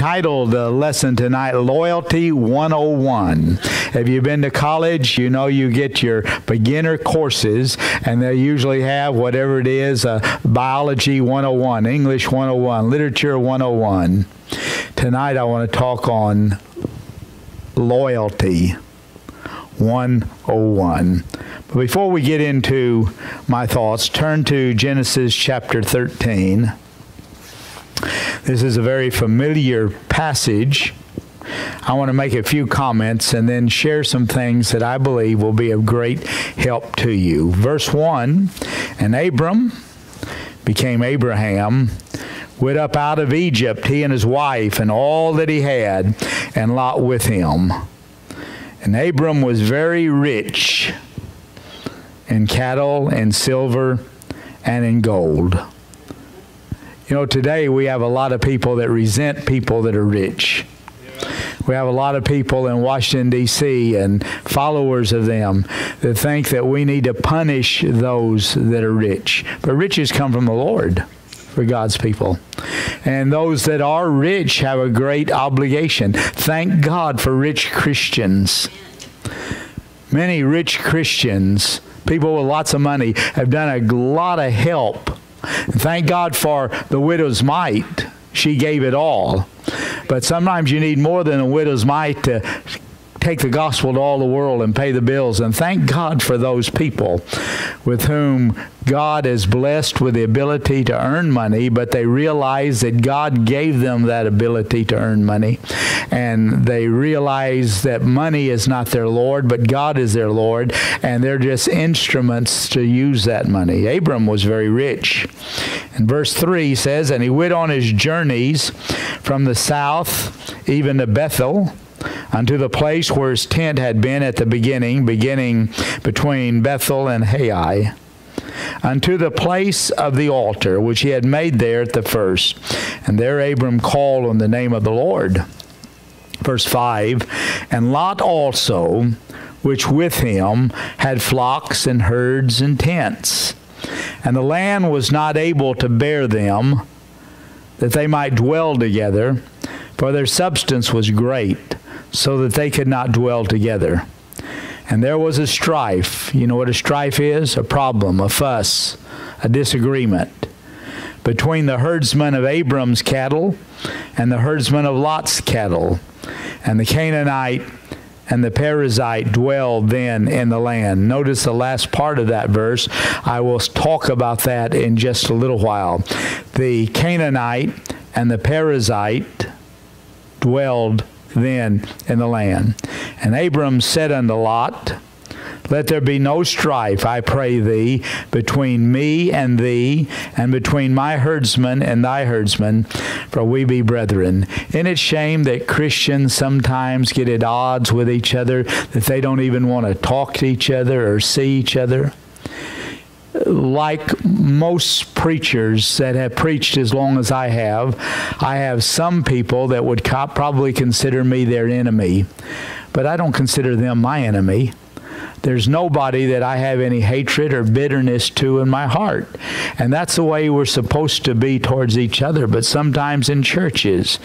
entitled the lesson tonight, Loyalty 101. If you've been to college, you know you get your beginner courses, and they usually have whatever it is, Biology 101, English 101, Literature 101. Tonight I want to talk on Loyalty 101. But before we get into my thoughts, turn to Genesis chapter 13. This is a very familiar passage. I want to make a few comments and then share some things that I believe will be of great help to you. Verse 1, and Abram became Abraham, went up out of Egypt, he and his wife, and all that he had, and Lot with him. And Abram was very rich in cattle and silver and in gold. You know, today we have a lot of people that resent people that are rich. We have a lot of people in Washington, D.C. and followers of them that think that we need to punish those that are rich. But riches come from the Lord for God's people. And those that are rich have a great obligation. Thank God for rich Christians. Many rich Christians, people with lots of money, have done a lot of help. Thank God for the widow's mite. She gave it all. But sometimes you need more than a widow's mite to take the gospel to all the world and pay the bills. And thank God for those people with whom God has blessed with the ability to earn money, but they realize that God gave them that ability to earn money. And they realize that money is not their Lord, but God is their Lord, and they're just instruments to use that money. Abram was very rich. And verse 3 says, and he went on his journeys from the south, even to Bethel, unto the place where his tent had been at the beginning between Bethel and Hai, unto the place of the altar which he had made there at the first. And there Abram called on the name of the Lord. Verse 5, and Lot also, which with him had flocks and herds and tents. And the land was not able to bear them, that they might dwell together, for their substance was great, so that they could not dwell together. And there was a strife. You know what a strife is? A problem, a fuss, a disagreement between the herdsmen of Abram's cattle and the herdsmen of Lot's cattle. And the Canaanite and the Perizzite dwelled then in the land. Notice the last part of that verse. I will talk about that in just a little while. The Canaanite and the Perizzite dwelled then in the land. And Abram said unto Lot, let there be no strife, I pray thee, between me and thee, and between my herdsmen and thy herdsmen, for we be brethren. Isn't it shame that Christians sometimes get at odds with each other, that they don't even want to talk to each other or see each other? Like most preachers that have preached as long as I have some people that would probably consider me their enemy, but I don't consider them my enemy. There's nobody that I have any hatred or bitterness to in my heart. And that's the way we're supposed to be towards each other. But sometimes in churches,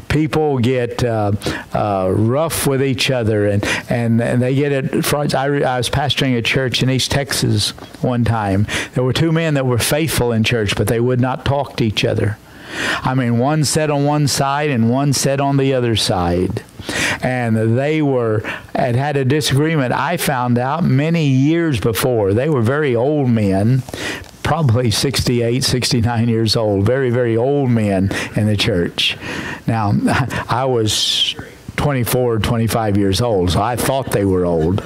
people get rough with each other, and they get it. I was pastoring a church in East Texas one time. There were two men that were faithful in church, but they would not talk to each other. I mean, one sat on one side and one sat on the other side. And they had a disagreement. I found out many years before. They were very old men, probably 68, 69 years old. Very, very old men in the church. Now, I was 24, 25 years old, so I thought they were old.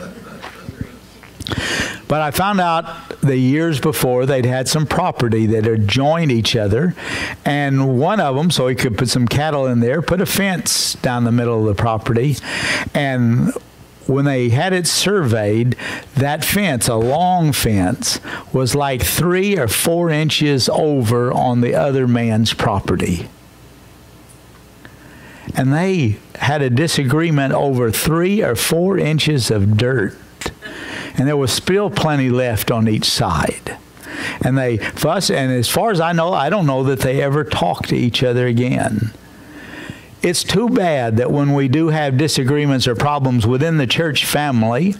But I found out the years before they'd had some property that had joined each other, and one of them, so he could put some cattle in there, put a fence down the middle of the property. And when they had it surveyed, that fence, a long fence, was like 3 or 4 inches over on the other man's property. And they had a disagreement over 3 or 4 inches of dirt. And there was still plenty left on each side. And they fussed, and as far as I know, I don't know that they ever talked to each other again. It's too bad that when we do have disagreements or problems within the church family,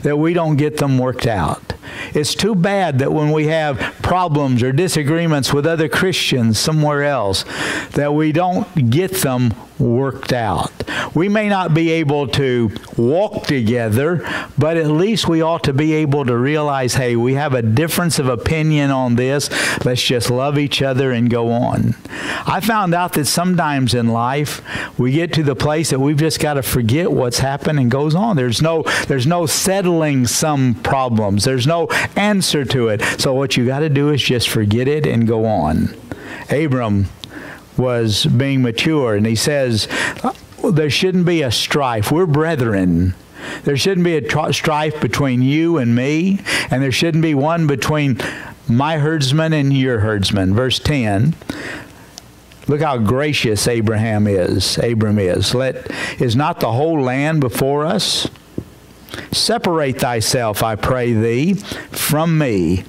that we don't get them worked out. It's too bad that when we have problems or disagreements with other Christians somewhere else, that we don't get them worked out. We may not be able to walk together, but at least we ought to be able to realize, hey, we have a difference of opinion on this. Let's just love each other and go on. I found out that sometimes in life, we get to the place that we've just got to forget what's happened and goes on. There's no settling some problems. There's no answer to it. So what you got to do is just forget it and go on. Abram was being mature, and he says, there shouldn't be a strife. We're brethren. There shouldn't be a strife between you and me, and there shouldn't be one between my herdsman and your herdsman. Verse 10, look how gracious Abram is. Is not the whole land before us? Separate thyself, I pray thee, from me.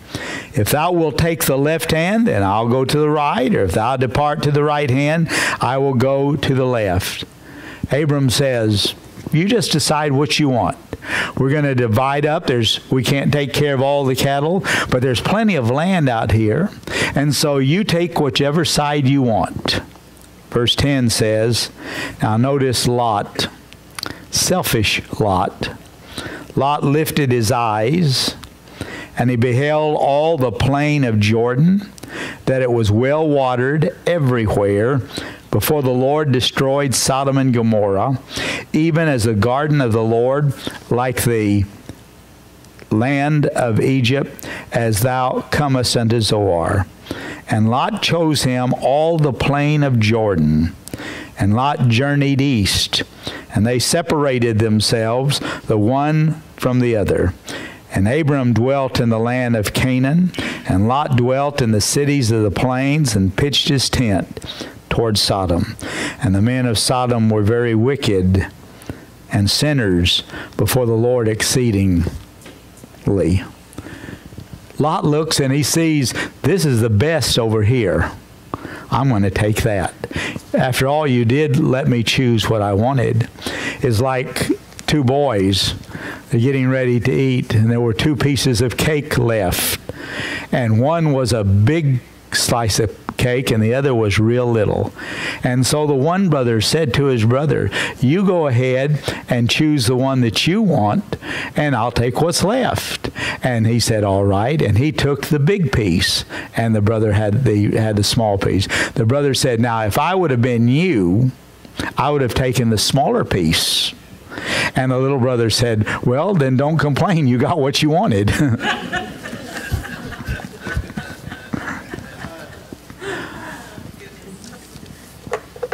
If thou wilt take the left hand, then I'll go to the right. Or if thou depart to the right hand, I will go to the left. Abram says, you just decide what you want. We're going to divide up. We can't take care of all the cattle, but there's plenty of land out here. And so you take whichever side you want. Verse 10 says, now notice Lot, selfish Lot. Lot lifted his eyes, and he beheld all the plain of Jordan, that it was well watered everywhere, before the Lord destroyed Sodom and Gomorrah, even as the garden of the Lord, like the land of Egypt, as thou comest unto Zoar. And Lot chose him all the plain of Jordan. And Lot journeyed east, and they separated themselves, the one from the other. And Abram dwelt in the land of Canaan, and Lot dwelt in the cities of the plains, and pitched his tent toward Sodom. And the men of Sodom were very wicked and sinners before the Lord exceedingly. Lot looks and he sees, this is the best over here. I'm going to take that. After all, you did let me choose what I wanted. It's like two boys. They're getting ready to eat, and there were 2 pieces of cake left. And one was a big slice of cake, and the other was real little. And so the one brother said to his brother, you go ahead and choose the one that you want, and I'll take what's left. And he said, all right. And he took the big piece, and the brother had the small piece. The brother said, now, if I would have been you, I would have taken the smaller piece. And the little brother said, well, then don't complain. You got what you wanted.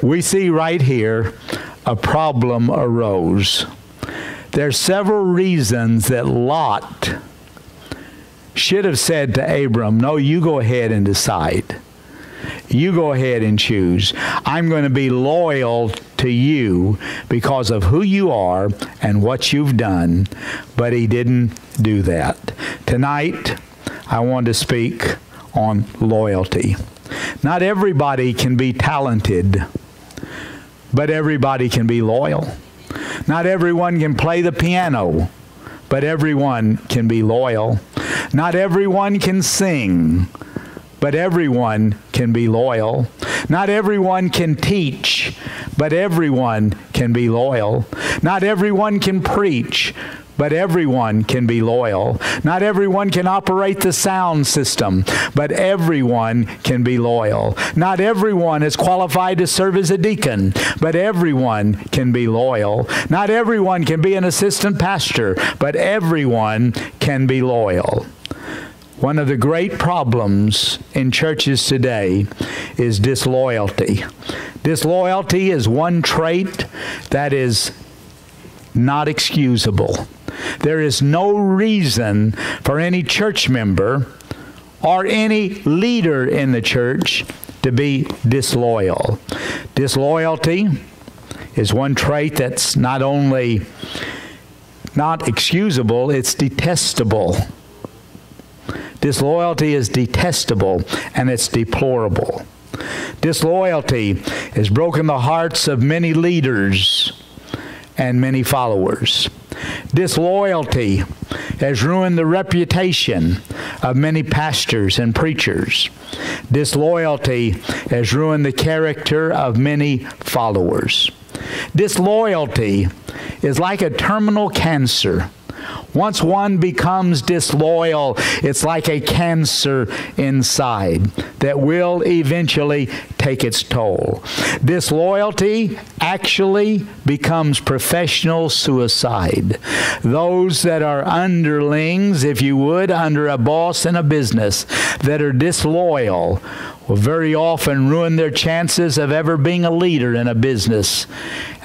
We see right here a problem arose. There's several reasons that Lot should have said to Abram, no, you go ahead and decide. You go ahead and choose. I'm going to be loyal to you because of who you are and what you've done. But he didn't do that. Tonight, I want to speak on loyalty. Not everybody can be talented, but everybody can be loyal. Not everyone can play the piano, but everyone can be loyal. Not everyone can sing, but everyone can be loyal. Not everyone can teach, but everyone can be loyal. Not everyone can preach, but everyone can be loyal. Not everyone can operate the sound system, but everyone can be loyal. Not everyone is qualified to serve as a deacon, but everyone can be loyal. Not everyone can be an assistant pastor, but everyone can be loyal. One of the great problems in churches today is disloyalty. Disloyalty is one trait that is not excusable. There is no reason for any church member or any leader in the church to be disloyal. Disloyalty is one trait that's not only not excusable, it's detestable. Disloyalty is detestable and it's deplorable. Disloyalty has broken the hearts of many leaders and many followers. Disloyalty has ruined the reputation of many pastors and preachers. Disloyalty has ruined the character of many followers. Disloyalty is like a terminal cancer. Once one becomes disloyal, it's like a cancer inside that will eventually take its toll. Disloyalty actually becomes professional suicide. Those that are underlings, if you would, under a boss in a business that are disloyal will very often ruin their chances of ever being a leader in a business.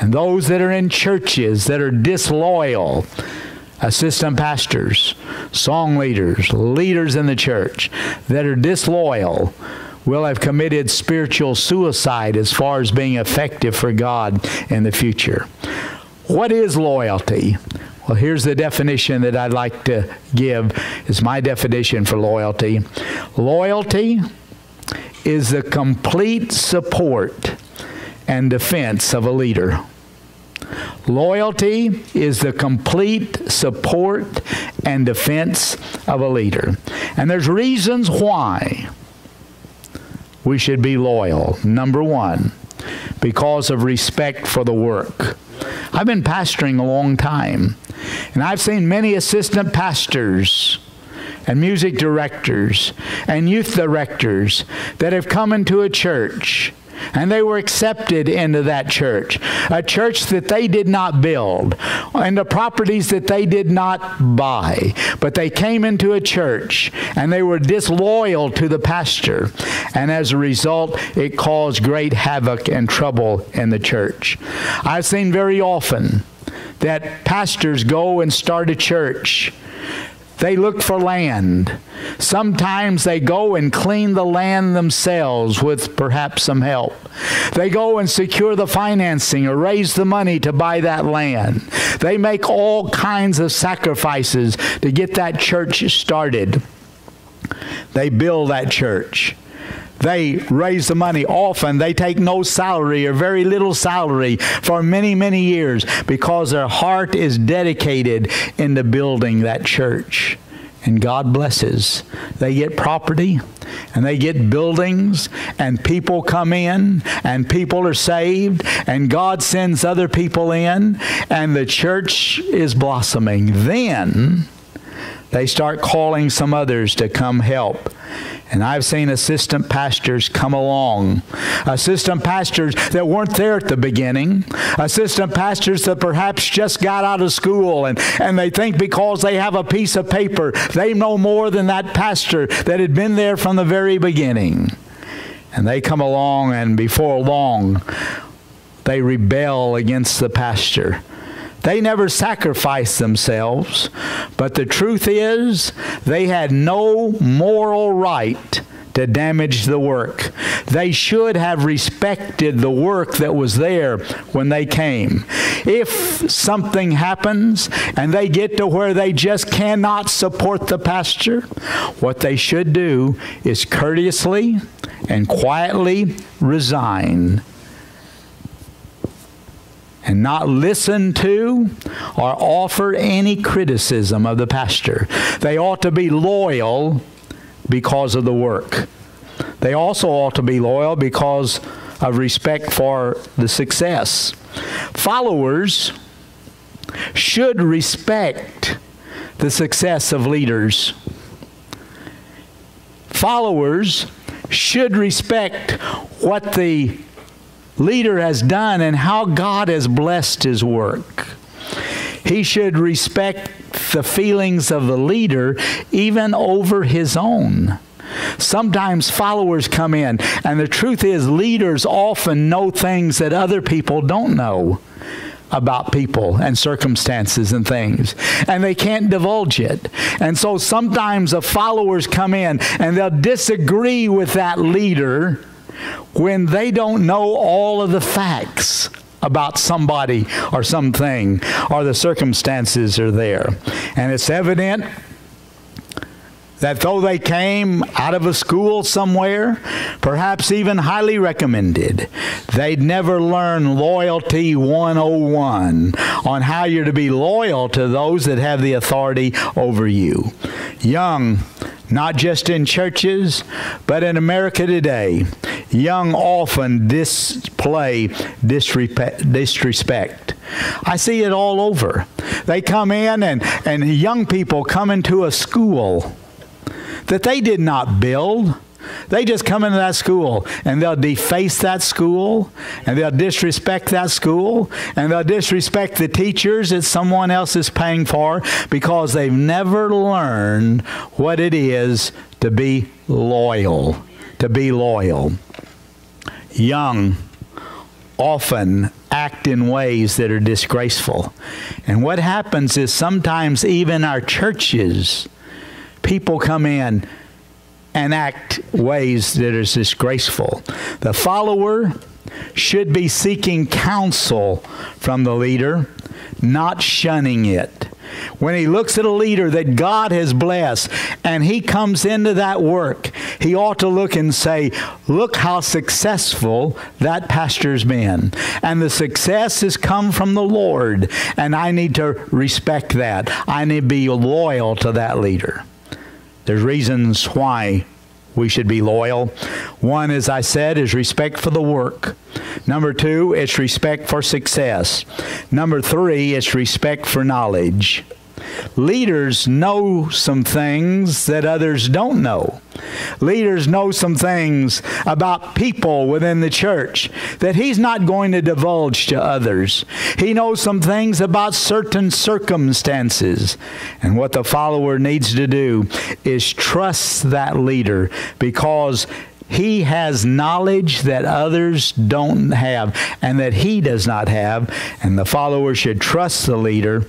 And those that are in churches that are disloyal, assistant pastors, song leaders, leaders in the church that are disloyal will have committed spiritual suicide as far as being effective for God in the future. What is loyalty? Well, here's the definition that I'd like to give. It's my definition for loyalty. Loyalty is the complete support and defense of a leader. Loyalty is the complete support and defense of a leader. And there's reasons why we should be loyal. Number one, because of respect for the work. I've been pastoring a long time, and I've seen many assistant pastors and music directors and youth directors that have come into a church and they were accepted into that church, a church that they did not build, and the properties that they did not buy. But they came into a church, and they were disloyal to the pastor. And as a result, it caused great havoc and trouble in the church. I've seen very often that pastors go and start a church. They look for land. Sometimes they go and clean the land themselves with perhaps some help. They go and secure the financing or raise the money to buy that land. They make all kinds of sacrifices to get that church started. They build that church. They raise the money. Often they take no salary or very little salary for many, many years because their heart is dedicated into building that church. And God blesses. They get property and they get buildings and people come in and people are saved and God sends other people in and the church is blossoming. Then they start calling some others to come help. And I've seen assistant pastors come along. Assistant pastors that weren't there at the beginning. Assistant pastors that perhaps just got out of school and they think because they have a piece of paper, they know more than that pastor that had been there from the very beginning. And they come along and before long, they rebel against the pastor. They never sacrificed themselves, but the truth is they had no moral right to damage the work. They should have respected the work that was there when they came. If something happens and they get to where they just cannot support the pastor, what they should do is courteously and quietly resign and not listen to or offer any criticism of the pastor. They ought to be loyal because of the work. They also ought to be loyal because of respect for the success. Followers should respect the success of leaders. Followers should respect what the leader has done and how God has blessed his work. He should respect the feelings of the leader even over his own. Sometimes followers come in, and the truth is leaders often know things that other people don't know about people and circumstances and things, and they can't divulge it. And so sometimes the followers come in and they'll disagree with that leader when they don't know all of the facts about somebody or something, or the circumstances are there. And it's evident that though they came out of a school somewhere, perhaps even highly recommended, they'd never learn Loyalty 101 on how you're to be loyal to those that have the authority over you. Young, not just in churches, but in America today, young often display disrespect. I see it all over. They come in and young people come into a school that they did not build. They just come into that school and they'll deface that school and they'll disrespect that school and they'll disrespect the teachers that someone else is paying for because they've never learned what it is to be loyal. To be loyal. Young often act in ways that are disgraceful. And what happens is sometimes even our churches, people come in and act ways that are disgraceful. The follower should be seeking counsel from the leader, not shunning it. When he looks at a leader that God has blessed and he comes into that work, he ought to look and say, look how successful that pastor's been. And the success has come from the Lord, and I need to respect that. I need to be loyal to that leader. There's reasons why we should be loyal. One, as I said, is respect for the work. Number two, it's respect for success. Number three, it's respect for knowledge. Leaders know some things that others don't know. Leaders know some things about people within the church that he's not going to divulge to others. He knows some things about certain circumstances. And what the follower needs to do is trust that leader because he has knowledge that others don't have and that he does not have. And the follower should trust the leader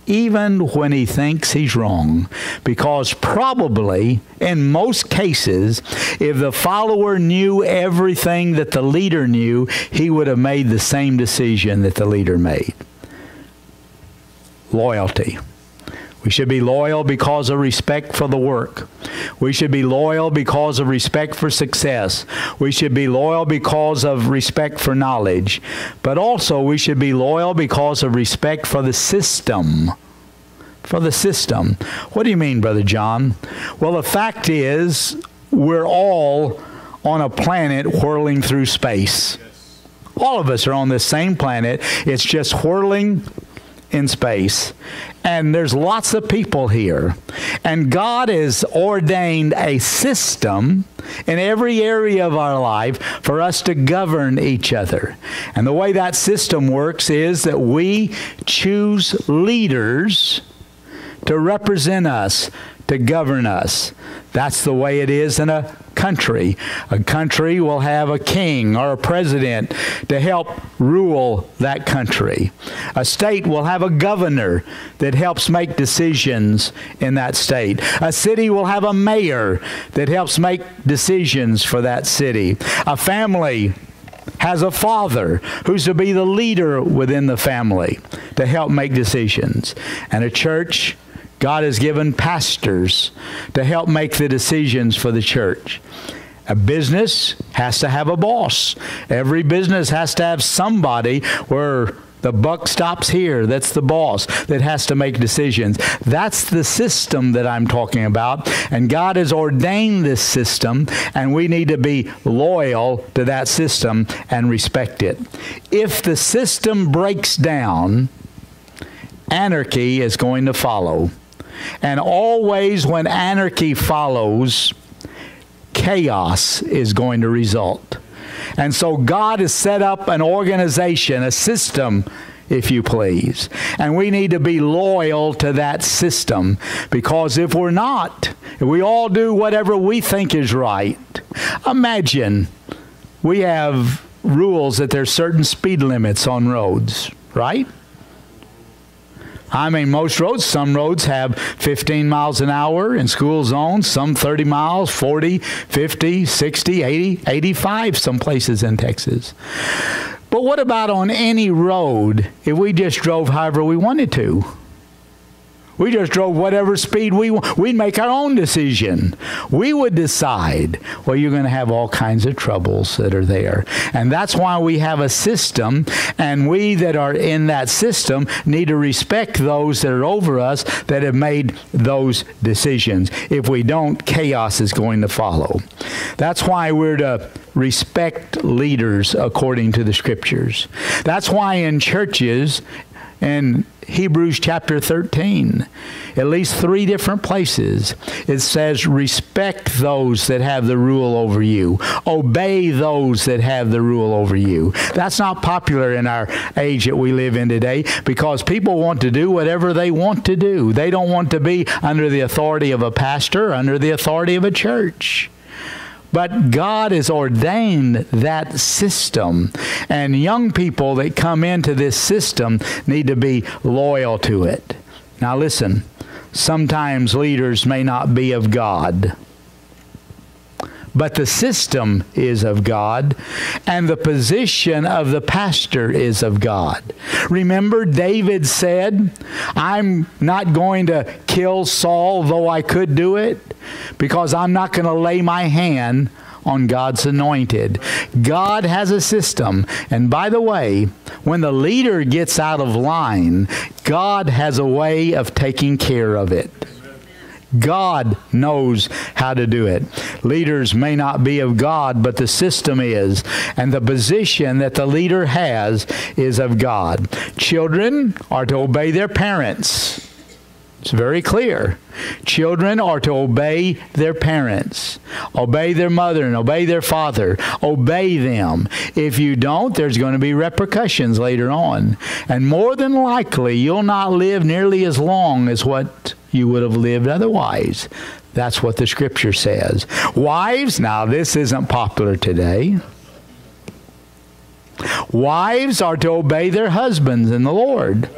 even when he thinks he's wrong. Because probably, in most cases, if the follower knew everything that the leader knew, he would have made the same decision that the leader made. Loyalty. We should be loyal because of respect for the work. We should be loyal because of respect for success. We should be loyal because of respect for knowledge. But also we should be loyal because of respect for the system. For the system. What do you mean, Brother John? Well, the fact is we're all on a planet whirling through space. All of us are on this same planet. It's just whirling in space. And there's lots of people here. And God has ordained a system in every area of our life for us to govern each other. And the way that system works is that we choose leaders to represent us, to govern us. That's the way it is in a country. A country will have a king or a president to help rule that country. A state will have a governor that helps make decisions in that state. A city will have a mayor that helps make decisions for that city. A family has a father who's to be the leader within the family to help make decisions. And a church, God has given pastors to help make the decisions for the church. A business has to have a boss. Every business has to have somebody where the buck stops here. That's the boss that has to make decisions. That's the system that I'm talking about. And God has ordained this system, and we need to be loyal to that system and respect it. If the system breaks down, anarchy is going to follow. And always when anarchy follows, chaos is going to result. And so God has set up an organization, a system, if you please. And we need to be loyal to that system. Because if we're not, if we all do whatever we think is right, imagine we have rules that there's certain speed limits on roads, right? I mean, most roads, some roads have 15 miles an hour in school zones, some 30 miles, 40, 50, 60, 80, 85, some places in Texas. But what about on any road if we just drove however we wanted to? We just drove whatever speed we want. We'd make our own decision. We would decide. Well, you're going to have all kinds of troubles that are there. And that's why we have a system, and we that are in that system need to respect those that are over us that have made those decisions. If we don't, chaos is going to follow. That's why we're to respect leaders according to the Scriptures. That's why in churches, in Hebrews chapter 13, at least 3 different places, it says, respect those that have the rule over you. Obey those that have the rule over you. That's not popular in our age that we live in today, because people want to do whatever they want to do. They don't want to be under the authority of a pastor, under the authority of a church. But God has ordained that system, and young people that come into this system need to be loyal to it. Now listen, sometimes leaders may not be of God, but the system is of God, and the position of the pastor is of God. Remember, David said, I'm not going to kill Saul, though I could do it, because I'm not going to lay my hand on God's anointed. God has a system. And by the way, when the leader gets out of line, God has a way of taking care of it. God knows how to do it. Leaders may not be of God, but the system is. And the position that the leader has is of God. Children are to obey their parents. It's very clear. Children are to obey their parents. Obey their mother and obey their father. Obey them. If you don't, there's going to be repercussions later on. And more than likely, you'll not live nearly as long as what you would have lived otherwise. That's what the Scripture says. Wives, now this isn't popular today. Wives are to obey their husbands in the Lord.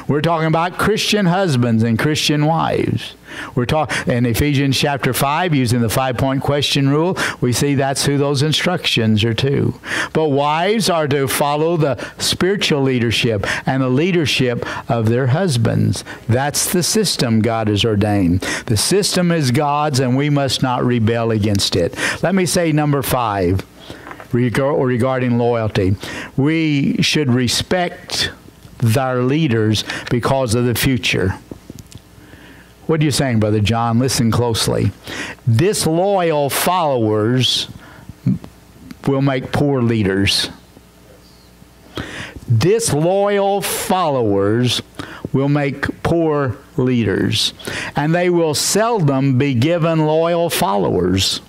We're talking about Christian husbands and Christian wives. We're talking in Ephesians chapter 5, using the 5-point question rule, we see that's who those instructions are to. But wives are to follow the spiritual leadership and the leadership of their husbands. That's the system God has ordained. The system is God's, and we must not rebel against it. Let me say number 5. Regarding loyalty, we should respect our leaders because of the future. What are you saying, Brother John? Listen closely. Disloyal followers will make poor leaders. Disloyal followers will make poor leaders, and they will seldom be given loyal followers.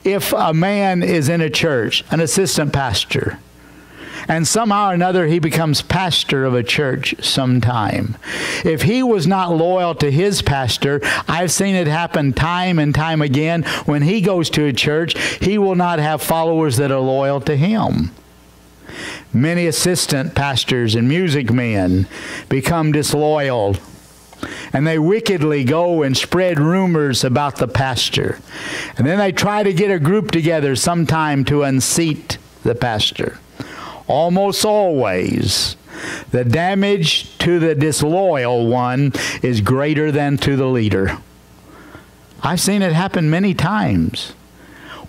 If a man is in a church, an assistant pastor, and somehow or another he becomes pastor of a church sometime, if he was not loyal to his pastor, I've seen it happen time and time again. When he goes to a church, he will not have followers that are loyal to him. Many assistant pastors and music men become disloyal, and they wickedly go and spread rumors about the pastor. And then they try to get a group together sometime to unseat the pastor. Almost always, the damage to the disloyal one is greater than to the leader. I've seen it happen many times.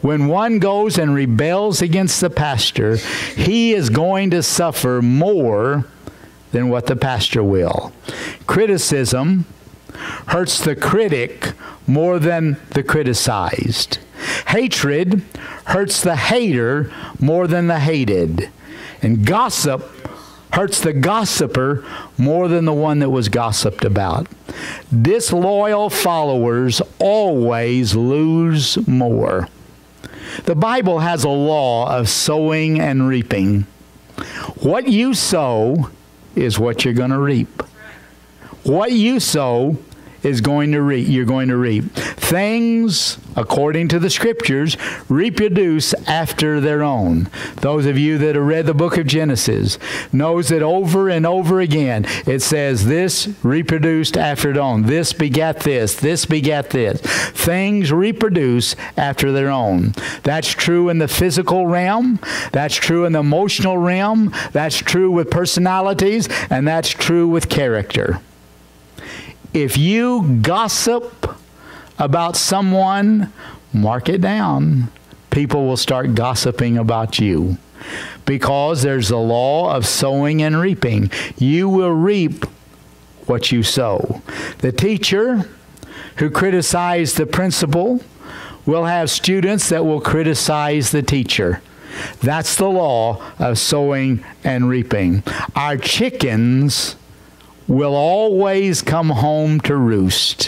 When one goes and rebels against the pastor, he is going to suffer more than what the pastor will. Criticism hurts the critic more than the criticized. Hatred hurts the hater more than the hated. And gossip hurts the gossiper more than the one that was gossiped about. Disloyal followers always lose more. The Bible has a law of sowing and reaping. What you sow is what you're going to reap. What you sow is going to reap. You're going to reap. Things, according to the Scriptures, reproduce after their own. Those of you that have read the book of Genesis knows that over and over again it says this reproduced after its own. This begat this. This begat this. Things reproduce after their own. That's true in the physical realm. That's true in the emotional realm. That's true with personalities. And that's true with character. If you gossip about someone, mark it down. People will start gossiping about you. Because there's the law of sowing and reaping. You will reap what you sow. The teacher who criticized the principal will have students that will criticize the teacher. That's the law of sowing and reaping. Our chickens will always come home to roost.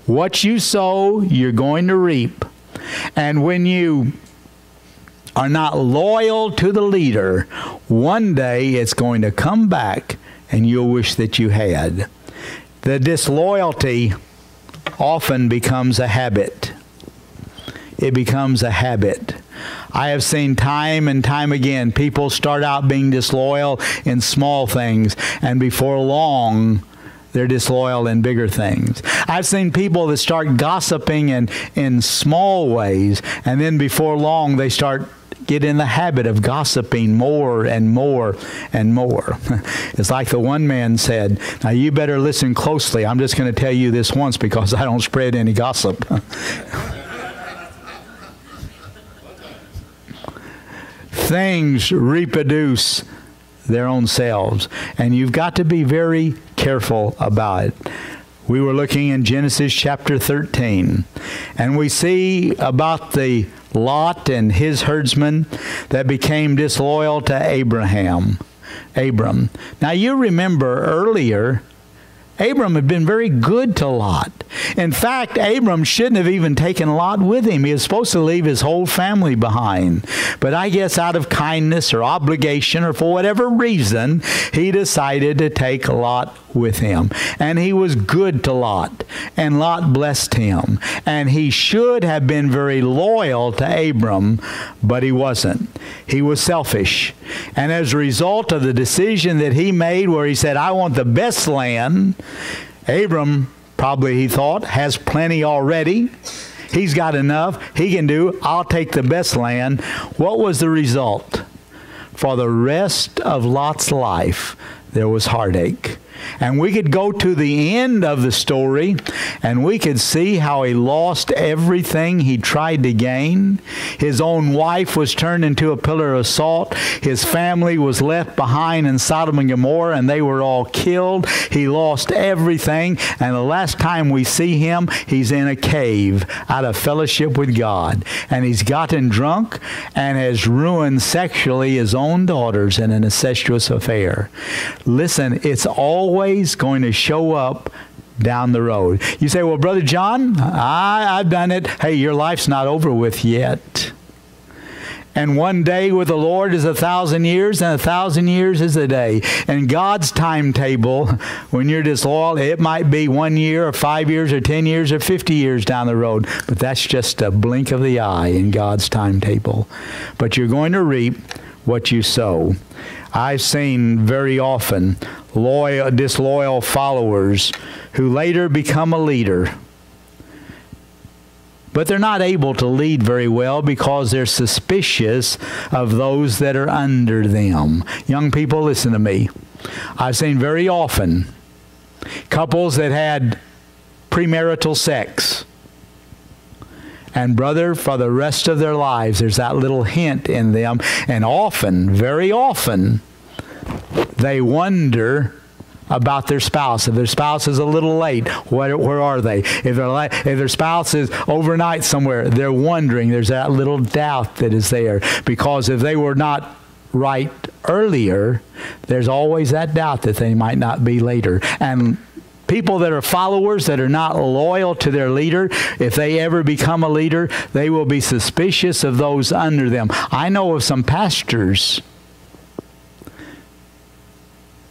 What you sow, you're going to reap. And when you are not loyal to the leader, one day it's going to come back and you'll wish that you had. The disloyalty often becomes a habit. It becomes a habit. I have seen time and time again, people start out being disloyal in small things, and before long, they're disloyal in bigger things. I've seen people that start gossiping in small ways, and then before long, they get in the habit of gossiping more and more and more. It's like the one man said, now you better listen closely. I'm just going to tell you this once because I don't spread any gossip. Things reproduce their own selves, and you've got to be very careful about it. We were looking in Genesis chapter 13, and we see about the Lot and his herdsmen that became disloyal to Abram. Now you remember earlier, Abram had been very good to Lot. In fact, Abram shouldn't have even taken Lot with him. He was supposed to leave his whole family behind. But I guess out of kindness or obligation or for whatever reason, he decided to take Lot with him. And he was good to Lot. And Lot blessed him. And he should have been very loyal to Abram, but he wasn't. He was selfish. And as a result of the decision that he made where he said, I want the best land, Abram, probably he thought, has plenty already. He's got enough. He can do, I'll take the best land. What was the result? For the rest of Lot's life, there was heartache. And we could go to the end of the story and we could see how he lost everything he tried to gain. His own wife was turned into a pillar of salt. His family was left behind in Sodom and Gomorrah and they were all killed. He lost everything. And the last time we see him, he's in a cave out of fellowship with God. And he's gotten drunk and has ruined sexually his own daughters in an incestuous affair. Listen, it's always going to show up down the road. You say, well, Brother John, I've done it. Hey, your life's not over with yet. And one day with the Lord is 1,000 years, and 1,000 years is a day. And God's timetable, when you're disloyal, it might be 1 year or 5 years or 10 years or 50 years down the road. But that's just a blink of the eye in God's timetable. But you're going to reap what you sow. I've seen very often disloyal followers who later become a leader. But they're not able to lead very well because they're suspicious of those that are under them. Young people, listen to me. I've seen very often couples that had premarital sex. And brother, for the rest of their lives, there's that little hint in them. And often, very often, they wonder about their spouse. If their spouse is a little late, where are they? If their spouse is overnight somewhere, they're wondering. There's that little doubt that is there. Because if they were not right earlier, there's always that doubt that they might not be later. And people that are followers that are not loyal to their leader, if they ever become a leader, they will be suspicious of those under them. I know of some pastors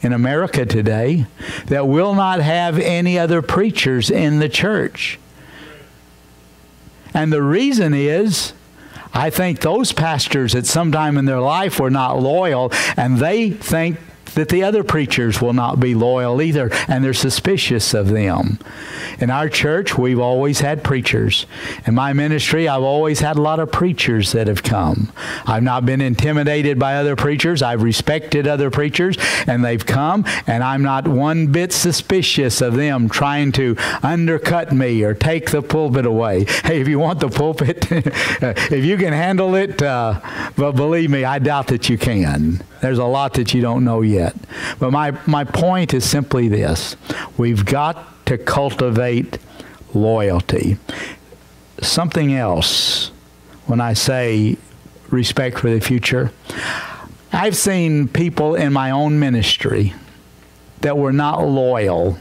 in America today that will not have any other preachers in the church. And the reason is, I think those pastors at some time in their life were not loyal, and they think that the other preachers will not be loyal either, and they're suspicious of them. In our church, we've always had preachers. In my ministry, I've always had a lot of preachers that have come. I've not been intimidated by other preachers. I've respected other preachers, and they've come, and I'm not one bit suspicious of them trying to undercut me or take the pulpit away. Hey, if you want the pulpit, if you can handle it, but believe me, I doubt that you can. There's a lot that you don't know yet. But my point is simply this. We've got to cultivate loyalty. Something else, when I say respect for the future, I've seen people in my own ministry that were not loyal,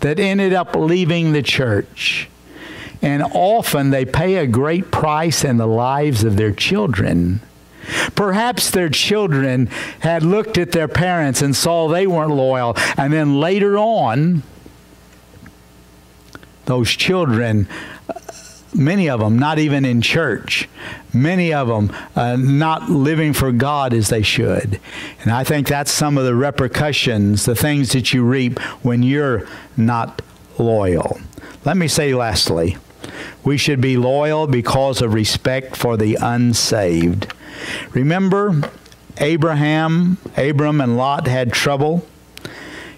that ended up leaving the church. And often they pay a great price in the lives of their children. Perhaps their children had looked at their parents and saw they weren't loyal. And then later on, those children, many of them not even in church, many of them not living for God as they should. And I think that's some of the repercussions, the things that you reap when you're not loyal. Let me say lastly, we should be loyal because of respect for the unsaved. Remember, Abram and Lot had trouble.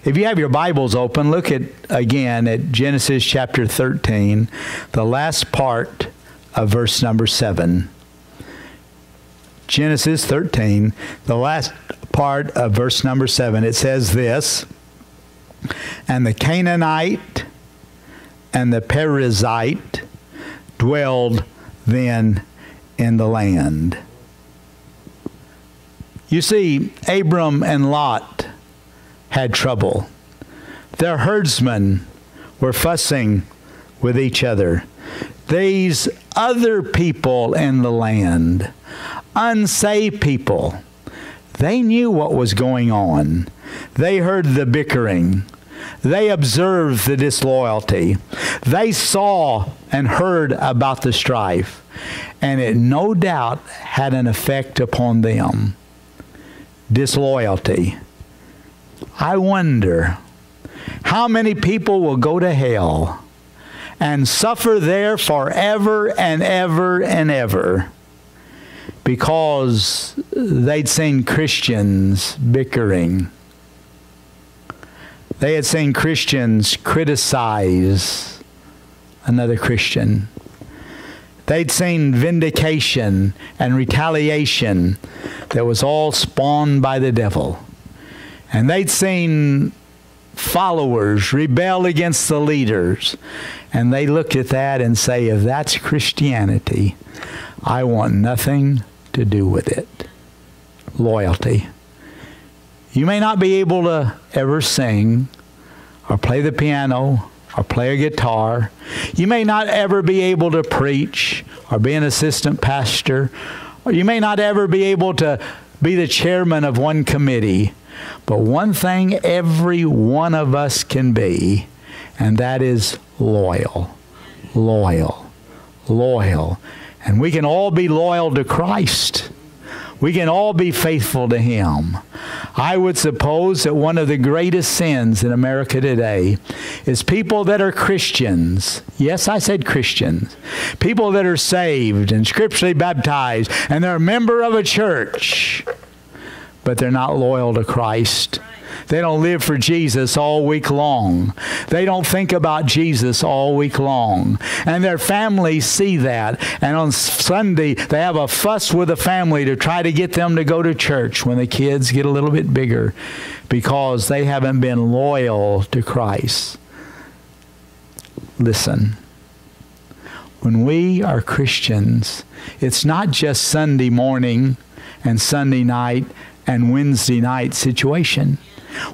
If you have your Bibles open, look again at Genesis chapter 13, the last part of verse number 7. Genesis 13, the last part of verse number 7. It says this, "And the Canaanite and the Perizzite dwelled then in the land." You see, Abram and Lot had trouble. Their herdsmen were fussing with each other. These other people in the land, unsaved people, they knew what was going on. They heard the bickering. They observed the disloyalty. They saw and heard about the strife. And it no doubt had an effect upon them. Disloyalty. I wonder how many people will go to hell and suffer there forever and ever and ever because they'd seen Christians bickering. They had seen Christians criticize another Christian. They'd seen vindication and retaliation that was all spawned by the devil. And they'd seen followers rebel against the leaders. And they looked at that and say, if that's Christianity, I want nothing to do with it. Loyalty. You may not be able to ever sing or play the piano or play a guitar. You may not ever be able to preach or be an assistant pastor. Or you may not ever be able to be the chairman of one committee. But one thing every one of us can be, and that is loyal. Loyal. Loyal. And we can all be loyal to Christ. We can all be faithful to Him. I would suppose that one of the greatest sins in America today is people that are Christians. Yes, I said Christians. People that are saved and scripturally baptized, and they're a member of a church, but they're not loyal to Christ. They don't live for Jesus all week long. They don't think about Jesus all week long. And their families see that. And on Sunday, they have a fuss with the family to try to get them to go to church when the kids get a little bit bigger because they haven't been loyal to Christ. Listen, when we are Christians, it's not just Sunday morning and Sunday night and Wednesday night situation.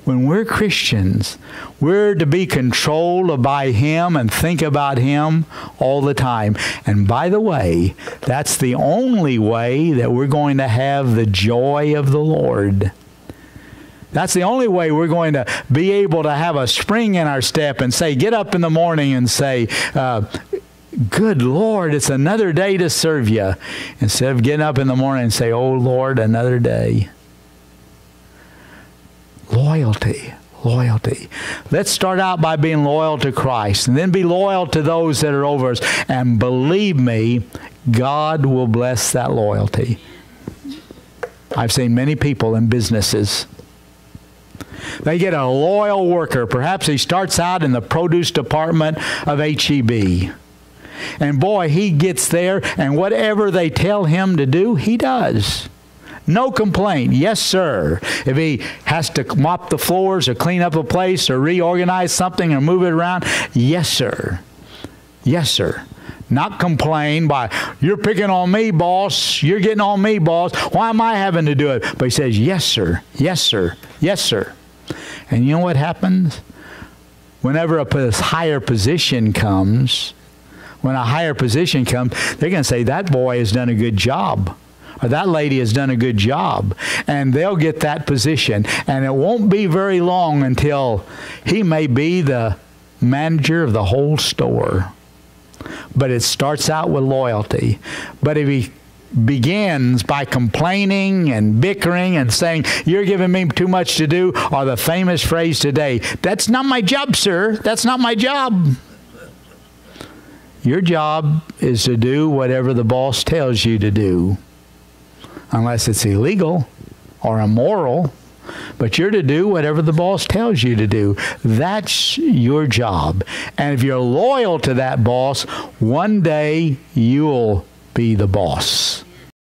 When we're Christians, we're to be controlled by Him and think about Him all the time. And by the way, that's the only way that we're going to have the joy of the Lord. That's the only way we're going to be able to have a spring in our step and say, get up in the morning and say, good Lord, it's another day to serve you. Instead of getting up in the morning and say, oh Lord, another day. Loyalty. Loyalty. Let's start out by being loyal to Christ, and then be loyal to those that are over us. And believe me, God will bless that loyalty. I've seen many people in businesses. They get a loyal worker. Perhaps he starts out in the produce department of H-E-B. And boy, he gets there, and whatever they tell him to do, he does. No complaint. Yes, sir. If he has to mop the floors or clean up a place or reorganize something or move it around, yes, sir. Yes, sir. Not complain by, you're picking on me, boss. You're getting on me, boss. Why am I having to do it? But he says, yes, sir. Yes, sir. Yes, sir. And you know what happens? Whenever a higher position comes, when a higher position comes, they're going to say, that boy has done a good job. Or that lady has done a good job. And they'll get that position. And it won't be very long until he may be the manager of the whole store. But it starts out with loyalty. But if he begins by complaining and bickering and saying, you're giving me too much to do, or the famous phrase today, that's not my job, sir. That's not my job. Your job is to do whatever the boss tells you to do. Unless it's illegal or immoral. But you're to do whatever the boss tells you to do. That's your job. And if you're loyal to that boss, one day you'll be the boss.